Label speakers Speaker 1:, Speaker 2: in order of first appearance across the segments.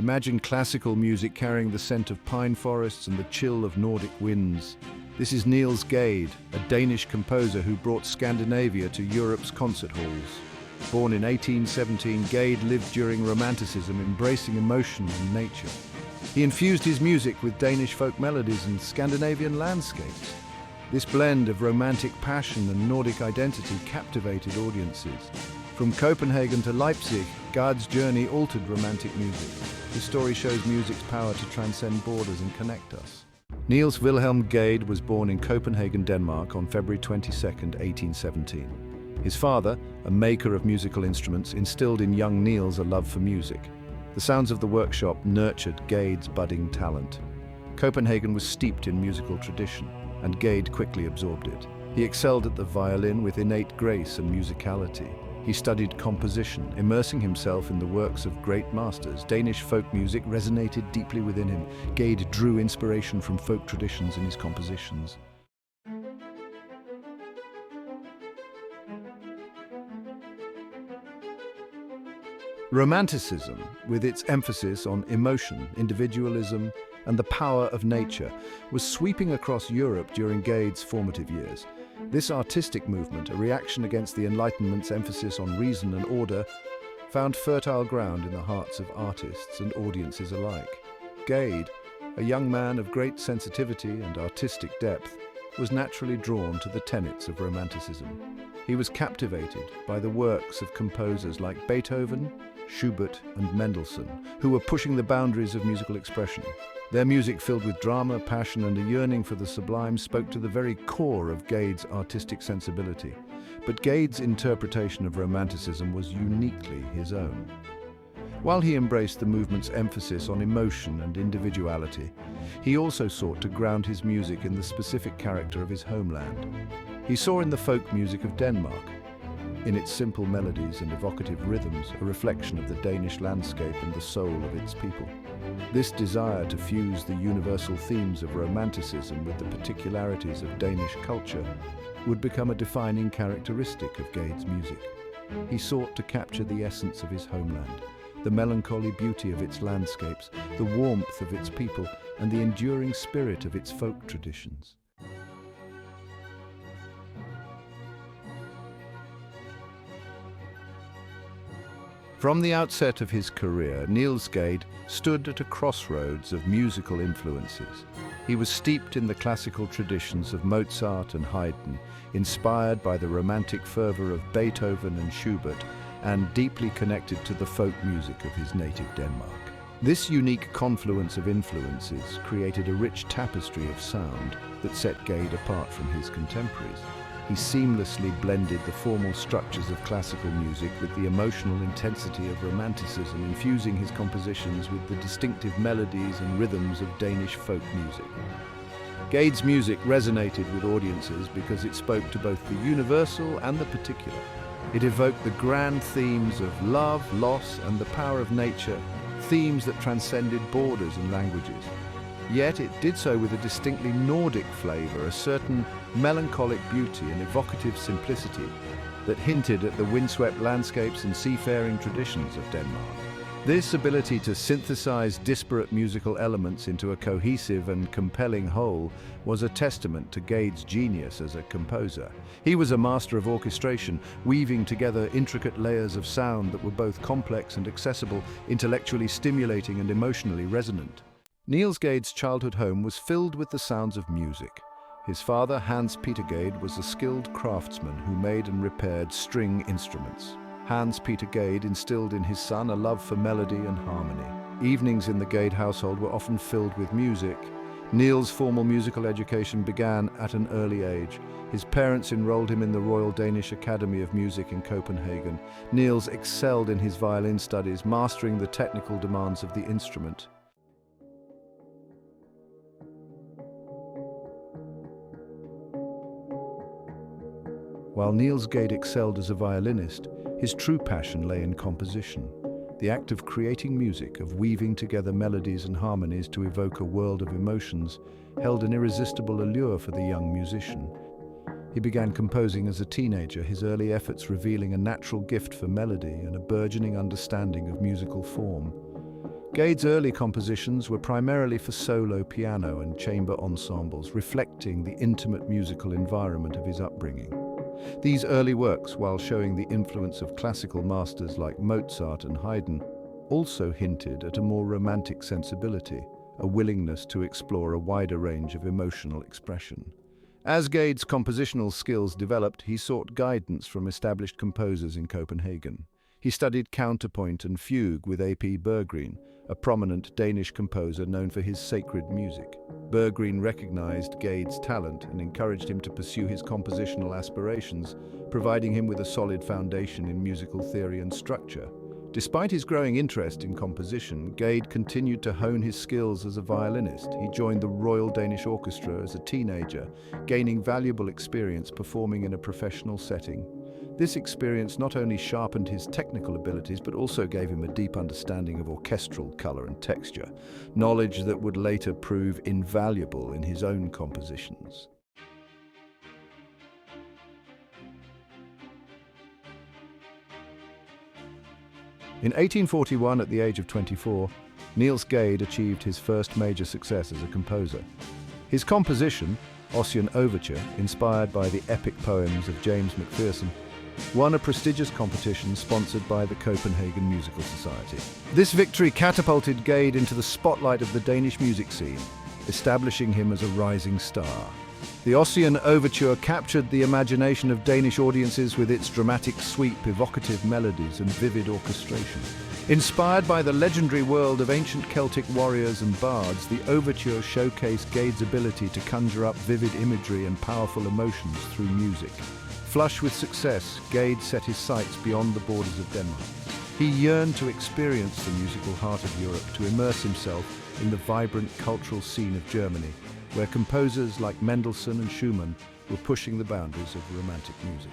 Speaker 1: Imagine classical music carrying the scent of pine forests and the chill of Nordic winds. This is Niels Gade, a Danish composer who brought Scandinavia to Europe's concert halls. Born in 1817, Gade lived during Romanticism, embracing emotion and nature. He infused his music with Danish folk melodies and Scandinavian landscapes. This blend of romantic passion and Nordic identity captivated audiences. From Copenhagen to Leipzig, Gade's journey altered romantic music. His story shows music's power to transcend borders and connect us. Niels Wilhelm Gade was born in Copenhagen, Denmark on February 22, 1817. His father, a maker of musical instruments, instilled in young Niels a love for music. The sounds of the workshop nurtured Gade's budding talent. Copenhagen was steeped in musical tradition, and Gade quickly absorbed it. He excelled at the violin with innate grace and musicality. He studied composition, immersing himself in the works of great masters. Danish folk music resonated deeply within him. Gade drew inspiration from folk traditions in his compositions. Romanticism, with its emphasis on emotion, individualism, and the power of nature, was sweeping across Europe during Gade's formative years. This artistic movement, a reaction against the Enlightenment's emphasis on reason and order, found fertile ground in the hearts of artists and audiences alike. Gade, a young man of great sensitivity and artistic depth, was naturally drawn to the tenets of Romanticism. He was captivated by the works of composers like Beethoven, Schubert, and Mendelssohn, who were pushing the boundaries of musical expression. Their music, filled with drama, passion, and a yearning for the sublime, spoke to the very core of Gade's artistic sensibility. But Gade's interpretation of Romanticism was uniquely his own. While he embraced the movement's emphasis on emotion and individuality, he also sought to ground his music in the specific character of his homeland. He saw in the folk music of Denmark, in its simple melodies and evocative rhythms, a reflection of the Danish landscape and the soul of its people. This desire to fuse the universal themes of Romanticism with the particularities of Danish culture would become a defining characteristic of Gade's music. He sought to capture the essence of his homeland, the melancholy beauty of its landscapes, the warmth of its people, and the enduring spirit of its folk traditions. From the outset of his career, Niels Gade stood at a crossroads of musical influences. He was steeped in the classical traditions of Mozart and Haydn, inspired by the romantic fervor of Beethoven and Schubert, and deeply connected to the folk music of his native Denmark. This unique confluence of influences created a rich tapestry of sound that set Gade apart from his contemporaries. He seamlessly blended the formal structures of classical music with the emotional intensity of Romanticism, infusing his compositions with the distinctive melodies and rhythms of Danish folk music. Gade's music resonated with audiences because it spoke to both the universal and the particular. It evoked the grand themes of love, loss, and the power of nature, themes that transcended borders and languages. Yet it did so with a distinctly Nordic flavor, a certain melancholic beauty and evocative simplicity that hinted at the windswept landscapes and seafaring traditions of Denmark. This ability to synthesize disparate musical elements into a cohesive and compelling whole was a testament to Gade's genius as a composer. He was a master of orchestration, weaving together intricate layers of sound that were both complex and accessible, intellectually stimulating and emotionally resonant. Niels Gade's childhood home was filled with the sounds of music. His father, Hans Peter Gade, was a skilled craftsman who made and repaired string instruments. Hans Peter Gade instilled in his son a love for melody and harmony. Evenings in the Gade household were often filled with music. Niels' formal musical education began at an early age. His parents enrolled him in the Royal Danish Academy of Music in Copenhagen. Niels excelled in his violin studies, mastering the technical demands of the instrument. While Niels Gade excelled as a violinist, his true passion lay in composition. The act of creating music, of weaving together melodies and harmonies to evoke a world of emotions, held an irresistible allure for the young musician. He began composing as a teenager, his early efforts revealing a natural gift for melody and a burgeoning understanding of musical form. Gade's early compositions were primarily for solo piano and chamber ensembles, reflecting the intimate musical environment of his upbringing. These early works, while showing the influence of classical masters like Mozart and Haydn, also hinted at a more romantic sensibility, a willingness to explore a wider range of emotional expression. As Gade's compositional skills developed, he sought guidance from established composers in Copenhagen. He studied counterpoint and fugue with A.P. Berggren, a prominent Danish composer known for his sacred music. Berggren recognized Gade's talent and encouraged him to pursue his compositional aspirations, providing him with a solid foundation in musical theory and structure. Despite his growing interest in composition, Gade continued to hone his skills as a violinist. He joined the Royal Danish Orchestra as a teenager, gaining valuable experience performing in a professional setting. This experience not only sharpened his technical abilities, but also gave him a deep understanding of orchestral color and texture, knowledge that would later prove invaluable in his own compositions. In 1841, at the age of 24, Niels Gade achieved his first major success as a composer. His composition, Ossian Overture, inspired by the epic poems of James Macpherson, won a prestigious competition sponsored by the Copenhagen Musical Society. This victory catapulted Gade into the spotlight of the Danish music scene, establishing him as a rising star. The Ossian Overture captured the imagination of Danish audiences with its dramatic sweep, evocative melodies, and vivid orchestration. Inspired by the legendary world of ancient Celtic warriors and bards, the overture showcased Gade's ability to conjure up vivid imagery and powerful emotions through music. Flush with success, Gade set his sights beyond the borders of Denmark. He yearned to experience the musical heart of Europe, to immerse himself in the vibrant cultural scene of Germany, where composers like Mendelssohn and Schumann were pushing the boundaries of romantic music.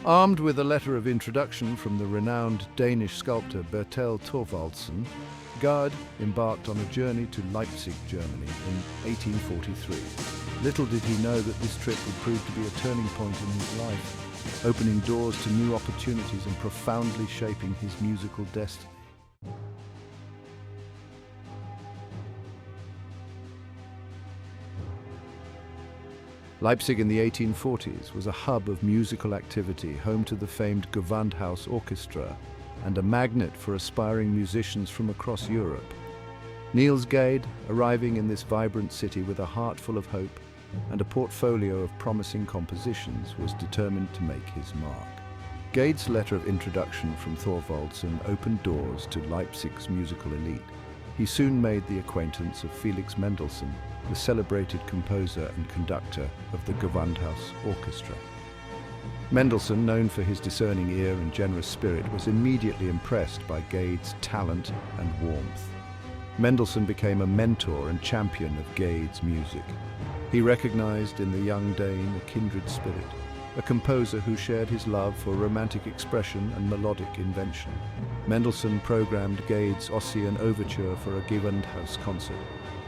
Speaker 1: Armed with a letter of introduction from the renowned Danish sculptor Bertel Thorvaldsen, Gade embarked on a journey to Leipzig, Germany in 1843. Little did he know that this trip would prove to be a turning point in his life, opening doors to new opportunities and profoundly shaping his musical destiny. Leipzig in the 1840s was a hub of musical activity, home to the famed Gewandhaus Orchestra and a magnet for aspiring musicians from across Europe. Niels Gade, arriving in this vibrant city with a heart full of hope and a portfolio of promising compositions, was determined to make his mark. Gade's letter of introduction from Thorvaldsen opened doors to Leipzig's musical elite. He soon made the acquaintance of Felix Mendelssohn, the celebrated composer and conductor of the Gewandhaus Orchestra. Mendelssohn, known for his discerning ear and generous spirit, was immediately impressed by Gade's talent and warmth. Mendelssohn became a mentor and champion of Gade's music. He recognized in the young Dane a kindred spirit, a composer who shared his love for romantic expression and melodic invention. Mendelssohn programmed Gade's Ossian Overture for a Gewandhaus concert,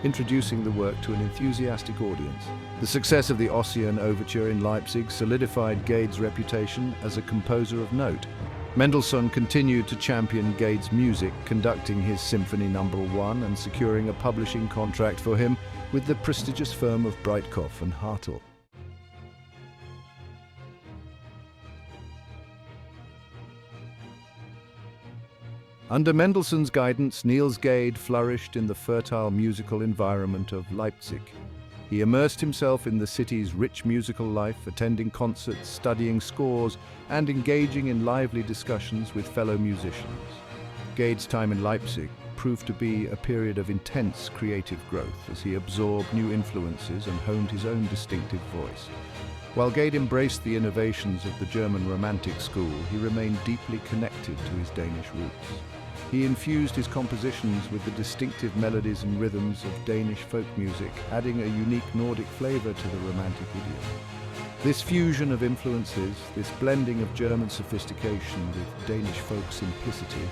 Speaker 1: introducing the work to an enthusiastic audience. The success of the Ossian Overture in Leipzig solidified Gade's reputation as a composer of note. Mendelssohn continued to champion Gade's music, conducting his Symphony No. 1 and securing a publishing contract for him with the prestigious firm of Breitkopf and Hartel. Under Mendelssohn's guidance, Niels Gade flourished in the fertile musical environment of Leipzig. He immersed himself in the city's rich musical life, attending concerts, studying scores, and engaging in lively discussions with fellow musicians. Gade's time in Leipzig proved to be a period of intense creative growth as he absorbed new influences and honed his own distinctive voice. While Gade embraced the innovations of the German Romantic school, he remained deeply connected to his Danish roots. He infused his compositions with the distinctive melodies and rhythms of Danish folk music, adding a unique Nordic flavor to the Romantic idiom. This fusion of influences, this blending of German sophistication with Danish folk simplicity,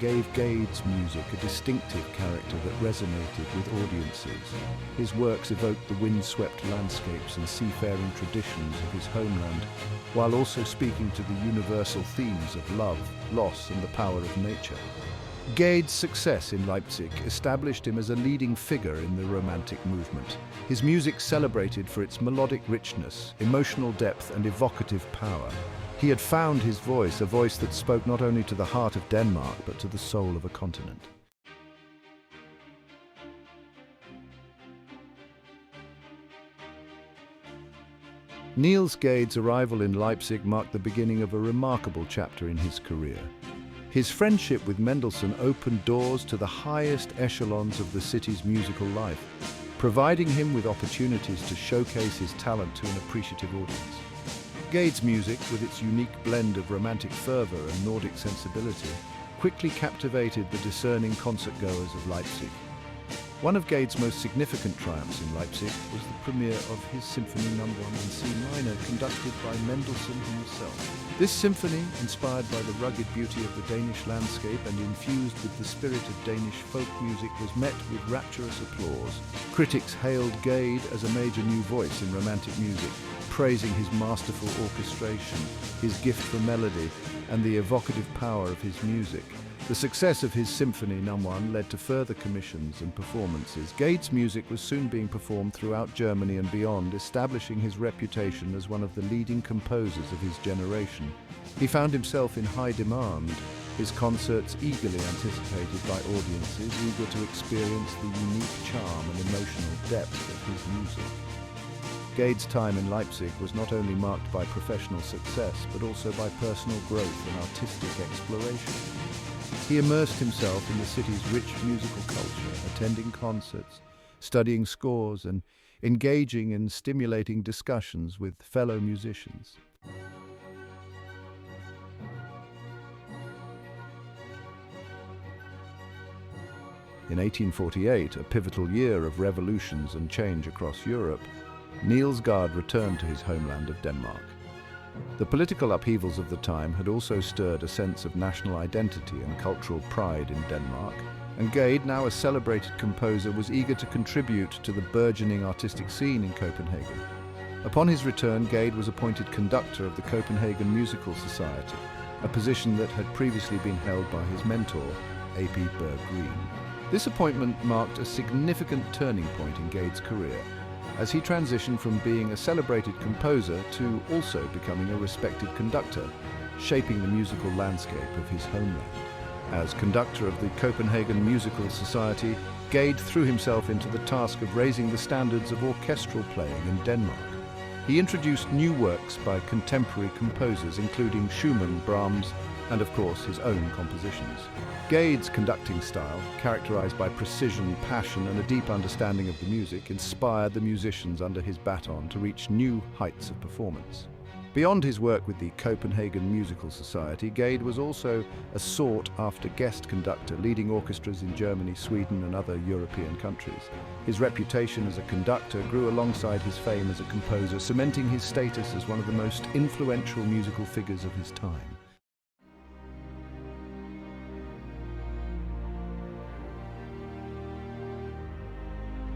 Speaker 1: gave Gade's music a distinctive character that resonated with audiences. His works evoked the windswept landscapes and seafaring traditions of his homeland, while also speaking to the universal themes of love, loss, and the power of nature. Gade's success in Leipzig established him as a leading figure in the Romantic movement. His music celebrated for its melodic richness, emotional depth, and evocative power. He had found his voice, a voice that spoke not only to the heart of Denmark, but to the soul of a continent. Niels Gade's arrival in Leipzig marked the beginning of a remarkable chapter in his career. His friendship with Mendelssohn opened doors to the highest echelons of the city's musical life, providing him with opportunities to showcase his talent to an appreciative audience. Gade's music, with its unique blend of romantic fervor and Nordic sensibility, quickly captivated the discerning concertgoers of Leipzig. One of Gade's most significant triumphs in Leipzig was the premiere of his Symphony No. 1 in C minor, conducted by Mendelssohn himself. This symphony, inspired by the rugged beauty of the Danish landscape and infused with the spirit of Danish folk music, was met with rapturous applause. Critics hailed Gade as a major new voice in romantic music, praising his masterful orchestration, his gift for melody, and the evocative power of his music. The success of his Symphony No. 1 led to further commissions and performances. Gade's music was soon being performed throughout Germany and beyond, establishing his reputation as one of the leading composers of his generation. He found himself in high demand, his concerts eagerly anticipated by audiences eager to experience the unique charm and emotional depth of his music. Gade's time in Leipzig was not only marked by professional success, but also by personal growth and artistic exploration. He immersed himself in the city's rich musical culture, attending concerts, studying scores, and engaging in stimulating discussions with fellow musicians. In 1848, a pivotal year of revolutions and change across Europe, Niels Gade returned to his homeland of Denmark. The political upheavals of the time had also stirred a sense of national identity and cultural pride in Denmark, and Gade, now a celebrated composer, was eager to contribute to the burgeoning artistic scene in Copenhagen. Upon his return, Gade was appointed conductor of the Copenhagen Musical Society, a position that had previously been held by his mentor, A.P. Berg-Green. This appointment marked a significant turning point in Gade's career, as he transitioned from being a celebrated composer to also becoming a respected conductor, shaping the musical landscape of his homeland. As conductor of the Copenhagen Musical Society, Gade threw himself into the task of raising the standards of orchestral playing in Denmark. He introduced new works by contemporary composers, including Schumann, Brahms, and of course his own compositions. Gade's conducting style, characterized by precision, passion, and a deep understanding of the music, inspired the musicians under his baton to reach new heights of performance. Beyond his work with the Copenhagen Musical Society, Gade was also a sought-after guest conductor, leading orchestras in Germany, Sweden, and other European countries. His reputation as a conductor grew alongside his fame as a composer, cementing his status as one of the most influential musical figures of his time.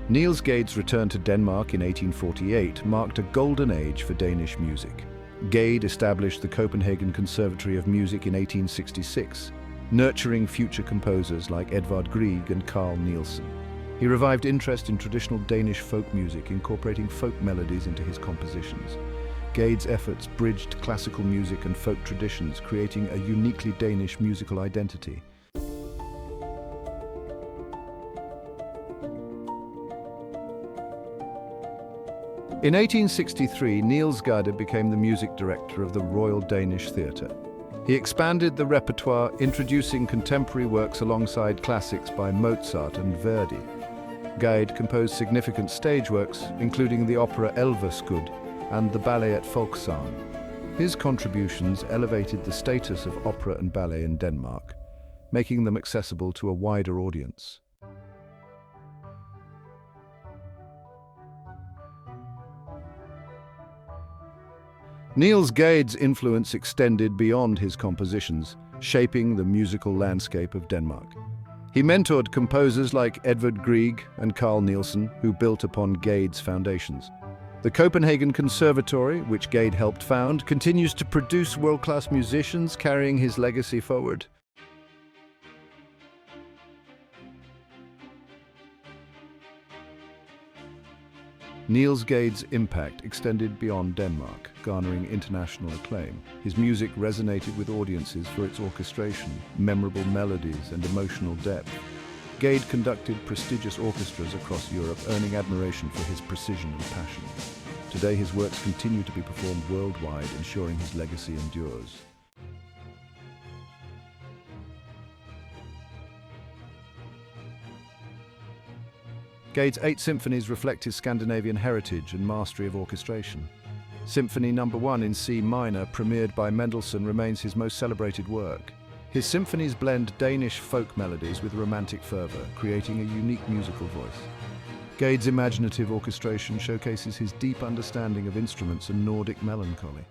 Speaker 1: Niels Gade's return to Denmark in 1848 marked a golden age for Danish music. Gade established the Copenhagen Conservatory of Music in 1866, nurturing future composers like Edvard Grieg and Carl Nielsen. He revived interest in traditional Danish folk music, incorporating folk melodies into his compositions. Gade's efforts bridged classical music and folk traditions, creating a uniquely Danish musical identity. In 1863, Niels Gade became the music director of the Royal Danish Theatre. He expanded the repertoire, introducing contemporary works alongside classics by Mozart and Verdi. Gade composed significant stage works, including the opera Elverskud and the ballet at Folktale. His contributions elevated the status of opera and ballet in Denmark, making them accessible to a wider audience. Niels Gade's influence extended beyond his compositions, shaping the musical landscape of Denmark. He mentored composers like Edvard Grieg and Carl Nielsen, who built upon Gade's foundations. The Copenhagen Conservatory, which Gade helped found, continues to produce world-class musicians, carrying his legacy forward. Niels Gade's impact extended beyond Denmark, garnering international acclaim. His music resonated with audiences for its orchestration, memorable melodies, and emotional depth. Gade conducted prestigious orchestras across Europe, earning admiration for his precision and passion. Today, his works continue to be performed worldwide, ensuring his legacy endures. Gade's 8 symphonies reflect his Scandinavian heritage and mastery of orchestration. Symphony No. 1 in C minor, premiered by Mendelssohn, remains his most celebrated work. His symphonies blend Danish folk melodies with romantic fervor, creating a unique musical voice. Gade's imaginative orchestration showcases his deep understanding of instruments and Nordic melancholy.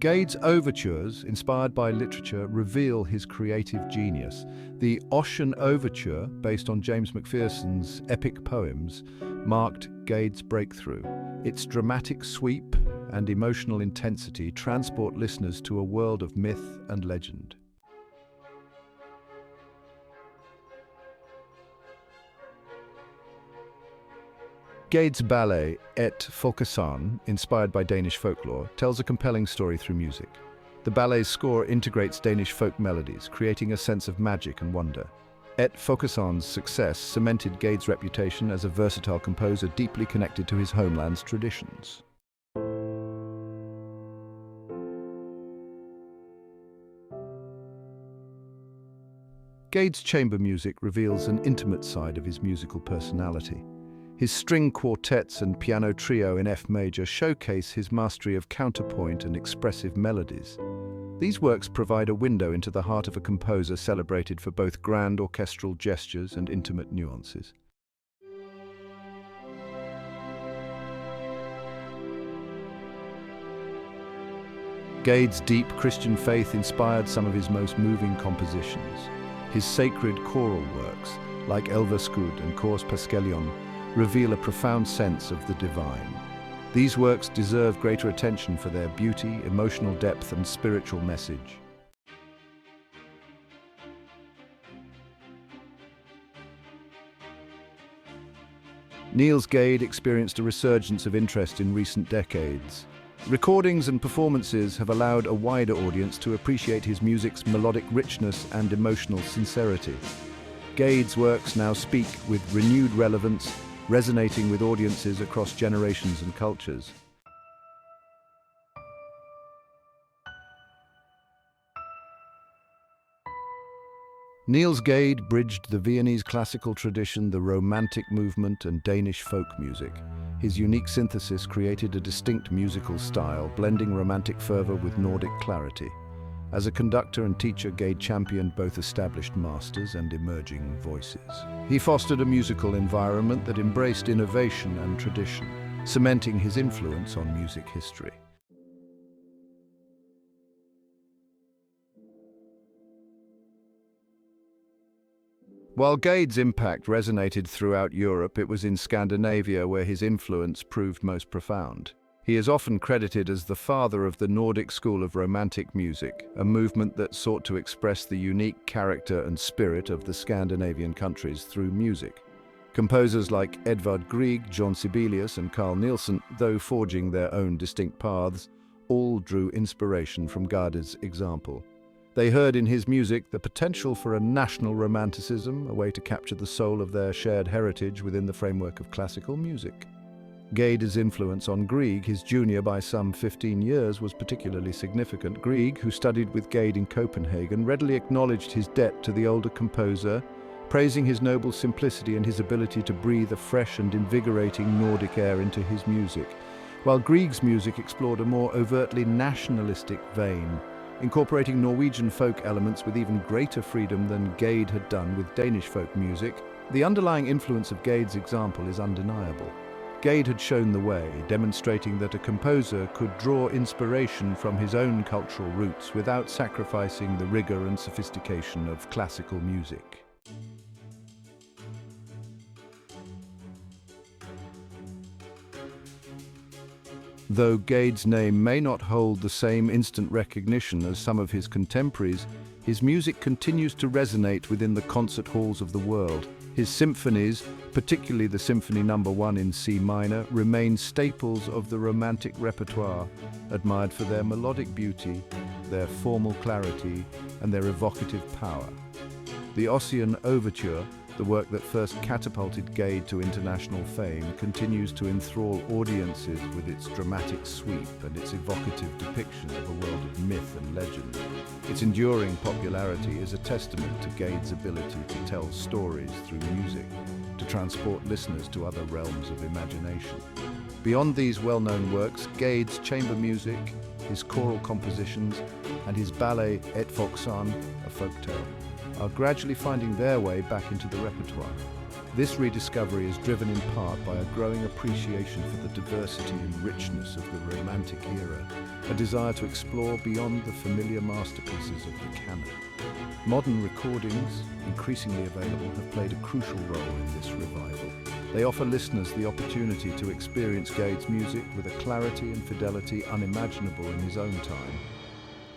Speaker 1: Gade's overtures, inspired by literature, reveal his creative genius. The Ossian Overture, based on James Macpherson's epic poems, marked Gade's breakthrough. Its dramatic sweep and emotional intensity transport listeners to a world of myth and legend. Gade's ballet, Et Folkesang, inspired by Danish folklore, tells a compelling story through music. The ballet's score integrates Danish folk melodies, creating a sense of magic and wonder. Et Folkesang's success cemented Gade's reputation as a versatile composer deeply connected to his homeland's traditions. Gade's chamber music reveals an intimate side of his musical personality. His string quartets and piano trio in F major showcase his mastery of counterpoint and expressive melodies. These works provide a window into the heart of a composer celebrated for both grand orchestral gestures and intimate nuances. Gade's deep Christian faith inspired some of his most moving compositions. His sacred choral works, like Elverskud and Cors Paschalion, reveal a profound sense of the divine. These works deserve greater attention for their beauty, emotional depth, and spiritual message. Niels Gade experienced a resurgence of interest in recent decades. Recordings and performances have allowed a wider audience to appreciate his music's melodic richness and emotional sincerity. Gade's works now speak with renewed relevance, resonating with audiences across generations and cultures. Niels Gade bridged the Viennese classical tradition, the Romantic movement, and Danish folk music. His unique synthesis created a distinct musical style, blending romantic fervor with Nordic clarity. As a conductor and teacher, Gade championed both established masters and emerging voices. He fostered a musical environment that embraced innovation and tradition, cementing his influence on music history. While Gade's impact resonated throughout Europe, it was in Scandinavia where his influence proved most profound. He is often credited as the father of the Nordic school of Romantic music, a movement that sought to express the unique character and spirit of the Scandinavian countries through music. Composers like Edvard Grieg, John Sibelius, and Carl Nielsen, though forging their own distinct paths, all drew inspiration from Gade's example. They heard in his music the potential for a national romanticism, a way to capture the soul of their shared heritage within the framework of classical music. Gade's influence on Grieg, his junior by some 15 years, was particularly significant. Grieg, who studied with Gade in Copenhagen, readily acknowledged his debt to the older composer, praising his noble simplicity and his ability to breathe a fresh and invigorating Nordic air into his music, while Grieg's music explored a more overtly nationalistic vein, incorporating Norwegian folk elements with even greater freedom than Gade had done with Danish folk music. The underlying influence of Gade's example is undeniable. Gade had shown the way, demonstrating that a composer could draw inspiration from his own cultural roots without sacrificing the rigor and sophistication of classical music. Though Gade's name may not hold the same instant recognition as some of his contemporaries, his music continues to resonate within the concert halls of the world. His symphonies, particularly the Symphony No. 1 in C minor, remain staples of the Romantic repertoire, admired for their melodic beauty, their formal clarity, and their evocative power. The Ossian Overture, the work that first catapulted Gade to international fame, continues to enthrall audiences with its dramatic sweep and its evocative depiction of a world of myth and legend. Its enduring popularity is a testament to Gade's ability to tell stories through music, to transport listeners to other realms of imagination. Beyond these well-known works, Gade's chamber music, his choral compositions, and his ballet Et Folktale, a folktale, are gradually finding their way back into the repertoire. This rediscovery is driven in part by a growing appreciation for the diversity and richness of the Romantic era, a desire to explore beyond the familiar masterpieces of the canon. Modern recordings, increasingly available, have played a crucial role in this revival. They offer listeners the opportunity to experience Gade's music with a clarity and fidelity unimaginable in his own time.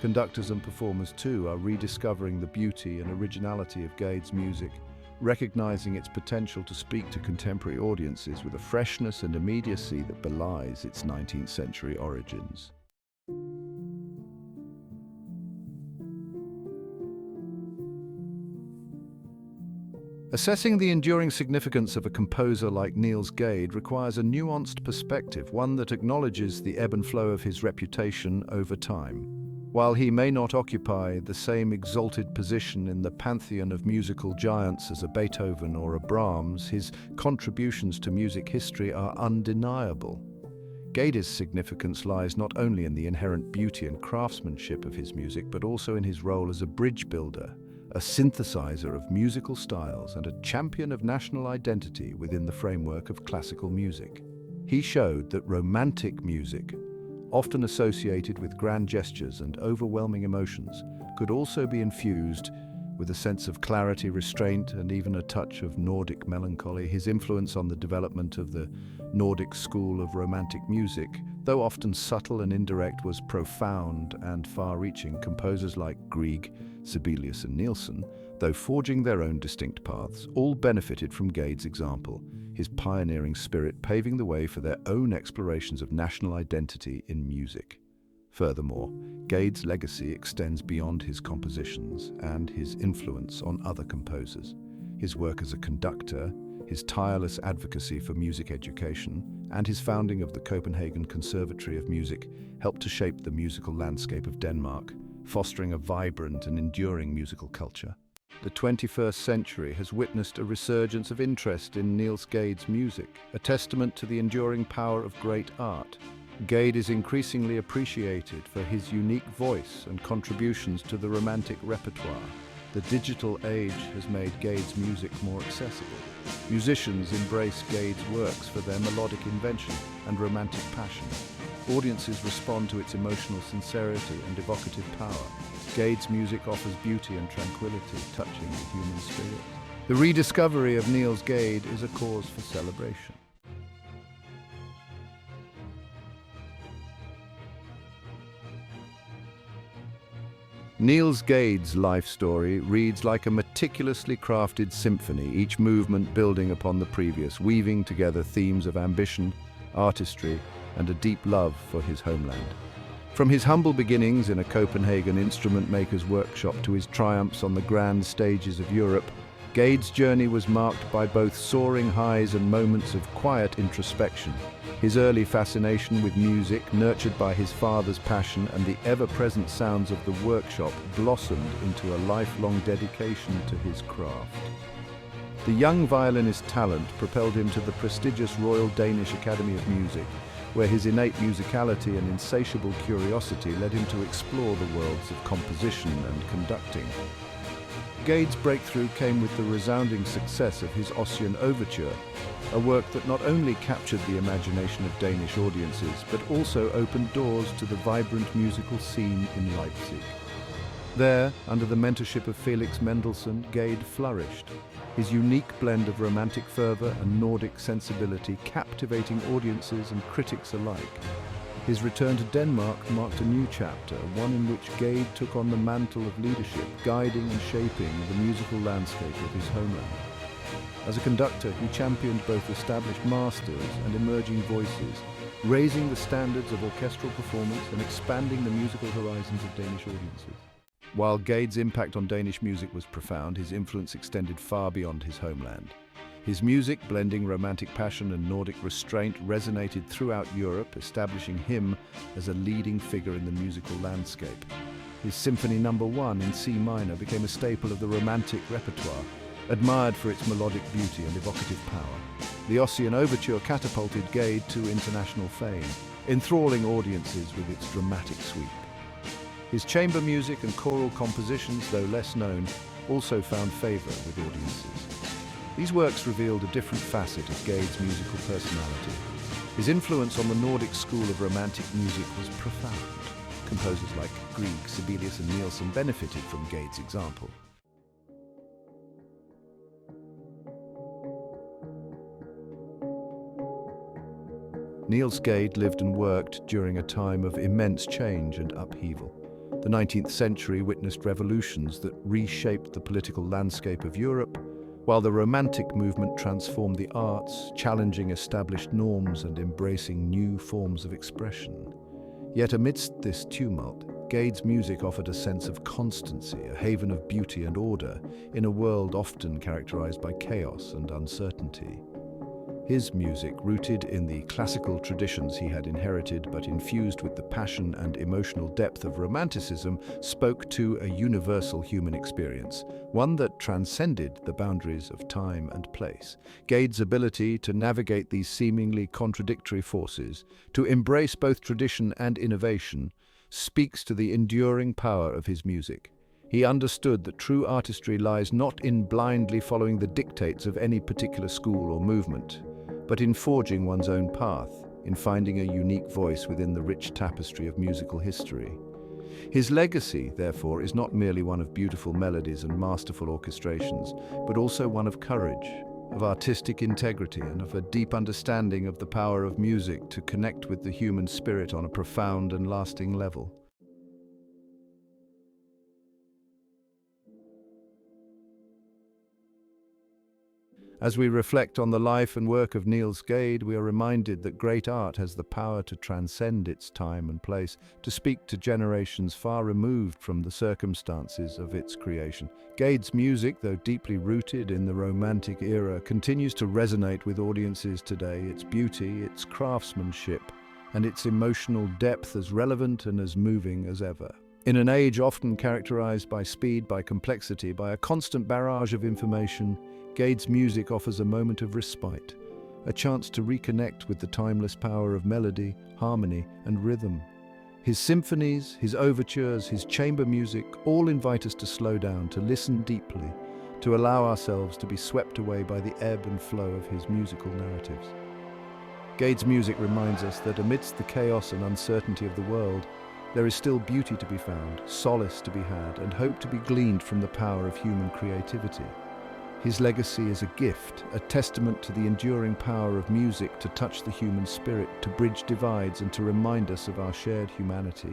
Speaker 1: Conductors and performers too are rediscovering the beauty and originality of Gade's music, recognizing its potential to speak to contemporary audiences with a freshness and immediacy that belies its 19th century origins. Assessing the enduring significance of a composer like Niels Gade requires a nuanced perspective, one that acknowledges the ebb and flow of his reputation over time. While he may not occupy the same exalted position in the pantheon of musical giants as a Beethoven or a Brahms, his contributions to music history are undeniable. Gade's significance lies not only in the inherent beauty and craftsmanship of his music, but also in his role as a bridge builder, a synthesizer of musical styles, and a champion of national identity within the framework of classical music. He showed that Romantic music, often associated with grand gestures and overwhelming emotions, could also be infused with a sense of clarity, restraint, and even a touch of Nordic melancholy. His influence on the development of the Nordic school of Romantic music, though often subtle and indirect, was profound and far-reaching. Composers like Grieg, Sibelius, and Nielsen, though forging their own distinct paths, all benefited from Gade's example, his pioneering spirit paving the way for their own explorations of national identity in music. Furthermore, Gade's legacy extends beyond his compositions and his influence on other composers. His work as a conductor, his tireless advocacy for music education, and his founding of the Copenhagen Conservatory of Music helped to shape the musical landscape of Denmark, fostering a vibrant and enduring musical culture. The 21st century has witnessed a resurgence of interest in Niels Gade's music, a testament to the enduring power of great art. Gade is increasingly appreciated for his unique voice and contributions to the Romantic repertoire. The digital age has made Gade's music more accessible. Musicians embrace Gade's works for their melodic invention and romantic passion. Audiences respond to its emotional sincerity and evocative power. Gade's music offers beauty and tranquility, touching the human spirit. The rediscovery of Niels Gade is a cause for celebration. Niels Gade's life story reads like a meticulously crafted symphony, each movement building upon the previous, weaving together themes of ambition, artistry, and a deep love for his homeland. From his humble beginnings in a Copenhagen instrument maker's workshop to his triumphs on the grand stages of Europe, Gade's journey was marked by both soaring highs and moments of quiet introspection. His early fascination with music, nurtured by his father's passion and the ever-present sounds of the workshop, blossomed into a lifelong dedication to his craft. The young violinist's talent propelled him to the prestigious Royal Danish Academy of Music, where his innate musicality and insatiable curiosity led him to explore the worlds of composition and conducting. Gade's breakthrough came with the resounding success of his Ossian Overture, a work that not only captured the imagination of Danish audiences, but also opened doors to the vibrant musical scene in Leipzig. There, under the mentorship of Felix Mendelssohn, Gade flourished, his unique blend of romantic fervor and Nordic sensibility captivating audiences and critics alike. His return to Denmark marked a new chapter, one in which Gade took on the mantle of leadership, guiding and shaping the musical landscape of his homeland. As a conductor, he championed both established masters and emerging voices, raising the standards of orchestral performance and expanding the musical horizons of Danish audiences. While Gade's impact on Danish music was profound, his influence extended far beyond his homeland. His music, blending romantic passion and Nordic restraint, resonated throughout Europe, establishing him as a leading figure in the musical landscape. His Symphony No. 1 in C minor became a staple of the Romantic repertoire, admired for its melodic beauty and evocative power. The Ossian Overture catapulted Gade to international fame, enthralling audiences with its dramatic sweep. His chamber music and choral compositions, though less known, also found favor with audiences. These works revealed a different facet of Gade's musical personality. His influence on the Nordic school of Romantic music was profound. Composers like Grieg, Sibelius and Nielsen benefited from Gade's example. Niels Gade lived and worked during a time of immense change and upheaval. The 19th century witnessed revolutions that reshaped the political landscape of Europe, while the Romantic movement transformed the arts, challenging established norms and embracing new forms of expression. Yet amidst this tumult, Gade's music offered a sense of constancy, a haven of beauty and order, in a world often characterized by chaos and uncertainty. His music, rooted in the classical traditions he had inherited but infused with the passion and emotional depth of Romanticism, spoke to a universal human experience, one that transcended the boundaries of time and place. Gade's ability to navigate these seemingly contradictory forces, to embrace both tradition and innovation, speaks to the enduring power of his music. He understood that true artistry lies not in blindly following the dictates of any particular school or movement, but in forging one's own path, in finding a unique voice within the rich tapestry of musical history. His legacy, therefore, is not merely one of beautiful melodies and masterful orchestrations, but also one of courage, of artistic integrity, and of a deep understanding of the power of music to connect with the human spirit on a profound and lasting level. As we reflect on the life and work of Niels Gade, we are reminded that great art has the power to transcend its time and place, to speak to generations far removed from the circumstances of its creation. Gade's music, though deeply rooted in the Romantic era, continues to resonate with audiences today, its beauty, its craftsmanship, and its emotional depth as relevant and as moving as ever. In an age often characterized by speed, by complexity, by a constant barrage of information, Gade's music offers a moment of respite, a chance to reconnect with the timeless power of melody, harmony, and rhythm. His symphonies, his overtures, his chamber music all invite us to slow down, to listen deeply, to allow ourselves to be swept away by the ebb and flow of his musical narratives. Gade's music reminds us that amidst the chaos and uncertainty of the world, there is still beauty to be found, solace to be had, and hope to be gleaned from the power of human creativity. His legacy is a gift, a testament to the enduring power of music to touch the human spirit, to bridge divides and to remind us of our shared humanity.